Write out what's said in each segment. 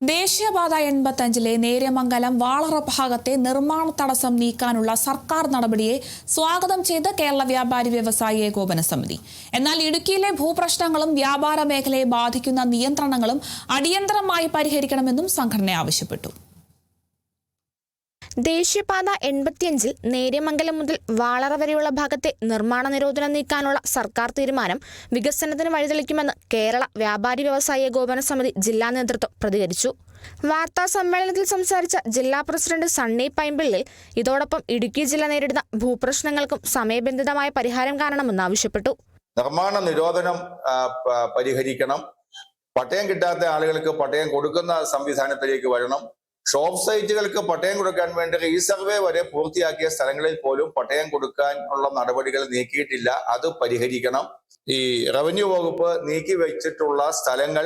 ദേശീയപാത 85-ലെ നേര്യമംഗലം വാളറ ഭാഗത്തെ നിർമ്മാണ തടസ്സം നീക്കാനുള്ള സർക്കാർ നടപടിയെ സ്വാഗതം ചെയ്ത് കേരള വ്യാപാരി വ്യവസായി ഏകോപന സമിതി. എന്നാൽ ഇടുക്കിയിലെ ഭൂപ്രശ്നങ്ങളും വ്യാപാര മേഖലയെ ബാധിക്കുന്ന നിയന്ത്രണങ്ങളും അടിയന്തരമായി പരിഹരിക്കണമെന്നും സംഘടന ആവശ്യപ്പെട്ടു. ദേശീയപാത 85-ൽ നേര്യമംഗലം മുതൽ വാളറ വരെയുള്ള ഭാഗത്തെ നിർമ്മാണ നിരോധനം നീക്കാനുള്ള സർക്കാർ തീരുമാനം വികസനത്തിന് വഴിതെളിക്കുമെന്ന് കേരള വ്യാപാരി വ്യവസായി ഏകോപന സമിതി ജില്ലാ നേതൃത്വം പ്രതികരിച്ചു. വാർത്താ സമ്മേളനത്തിൽ സംസാരിച്ച ജില്ലാ പ്രസിഡന്റ് സണ്ണി പൈമ്പിള്ളിൽ ഇതോടൊപ്പം ഇടുക്കി ജില്ല നേരിടുന്ന ഭൂപ്രശ്നങ്ങൾക്കും സമയബന്ധിതമായ പരിഹാരം കാണണമെന്ന് ആവശ്യപ്പെട്ടു. നിർമ്മാണ നിരോധനം പരിഹരിക്കണം. പട്ടയം കിട്ടാത്ത ആളുകൾക്ക് പട്ടയം കൊടുക്കുന്ന സംവിധാനത്തിലേക്ക് വരണം. ഷോപ്പ് സൈറ്റുകൾക്ക് പട്ടയം കൊടുക്കാൻ വേണ്ടി റീസർവേ വരെ പൂർത്തിയാക്കിയ സ്ഥലങ്ങളിൽ പോലും പട്ടയം കൊടുക്കാൻ ഉള്ള നടപടികൾ നീക്കിയിട്ടില്ല. അത് പരിഹരിക്കണം. ഈ റവന്യൂ വകുപ്പ് നീക്കി വെച്ചിട്ടുള്ള സ്ഥലങ്ങൾ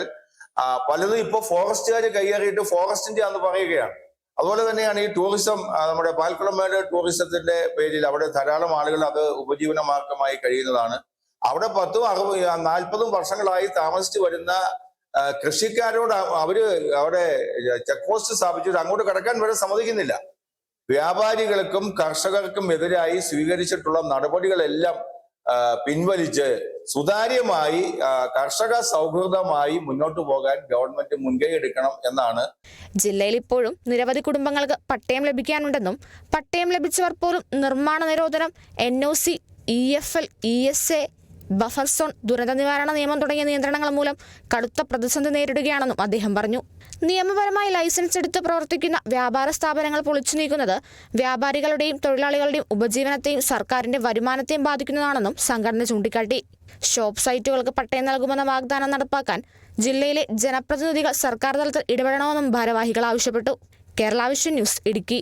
പലതും ഇപ്പോൾ ഫോറസ്റ്റുകാർ കയ്യേറിയിട്ട് ഫോറസ്റ്റിന്റെ ആണെന്ന് പറയുകയാണ്. അതുപോലെ തന്നെയാണ് ഈ ടൂറിസം, നമ്മുടെ പാൽക്കുളമേട് ടൂറിസത്തിന്റെ പേരിൽ അവിടെ ധാരാളം ആളുകൾ അത് ഉപജീവന മാർഗമായി കഴിയുന്നതാണ്. അവിടെ 10-40 വർഷങ്ങളായി താമസിച്ചു വരുന്ന കൃഷിക്കാരോട് അവര് അവിടെ ചെക്ക് പോസ്റ്റ് സ്ഥാപിച്ചിട്ട് അങ്ങോട്ട് കടക്കാൻ വരെ സമ്മതിക്കുന്നില്ല. വ്യാപാരികൾക്കും കർഷകർക്കും എതിരായി സ്വീകരിച്ചിട്ടുള്ള നടപടികളെല്ലാം പിൻവലിച്ച് സുതാര്യമായി കർഷക സൗഹൃദമായി മുന്നോട്ട് പോകാൻ ഗവൺമെന്റ് മുൻകൈ എടുക്കണം എന്നാണ്. ജില്ലയിൽ ഇപ്പോഴും നിരവധി കുടുംബങ്ങൾക്ക് പട്ടയം ലഭിക്കാനുണ്ടെന്നും പട്ടയം ലഭിച്ചവർ പോലും നിർമ്മാണ നിരോധനം, NOC, EFL, ESA, buffer zone, ദുരന്ത നിവാരണ നിയമം തുടങ്ങിയ നിയന്ത്രണങ്ങൾ മൂലം കടുത്ത പ്രതിസന്ധി നേരിടുകയാണെന്നും അദ്ദേഹം പറഞ്ഞു. നിയമപരമായി ലൈസൻസ് എടുത്ത് പ്രവർത്തിക്കുന്ന വ്യാപാര സ്ഥാപനങ്ങൾ പൊളിച്ചു നീക്കുന്നത് വ്യാപാരികളുടെയും തൊഴിലാളികളുടെയും ഉപജീവനത്തെയും സർക്കാരിന്റെ വരുമാനത്തെയും ബാധിക്കുന്നതാണെന്നും സംഘടന ചൂണ്ടിക്കാട്ടി. ഷോപ്പ് സൈറ്റുകൾക്ക് പട്ടയം നൽകുമെന്ന വാഗ്ദാനം നടപ്പാക്കാൻ ജില്ലയിലെ ജനപ്രതിനിധികൾ സർക്കാർ തലത്തിൽ ഇടപെടണമെന്നും ഭാരവാഹികൾ ആവശ്യപ്പെട്ടു. Kerala vision news, Idukki.